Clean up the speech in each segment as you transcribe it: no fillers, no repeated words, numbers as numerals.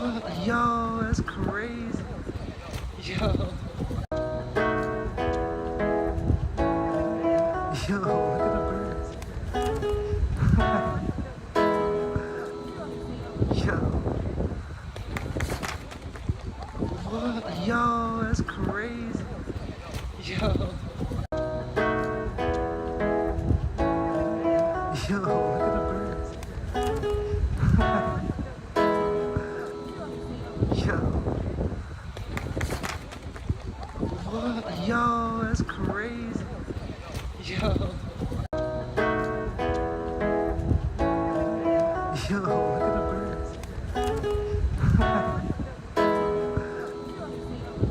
What? Yo, that's crazy. Yo. Yo, look at the birds. Yo. What? Yo, that's crazy. Yo. Yo, look at the birds. Yo. What? Yo, that's crazy. Yo. Yo, look at the birds.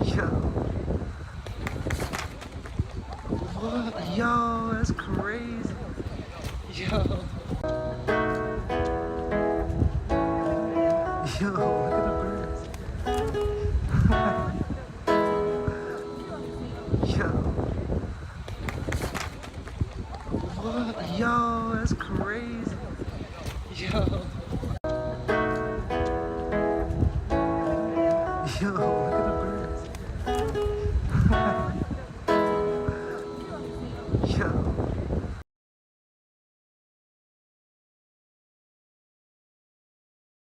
Yo. What? Yo, that's crazy. Yo. Yo, look at the birds. Yo. What? Yo, that's crazy. Yo.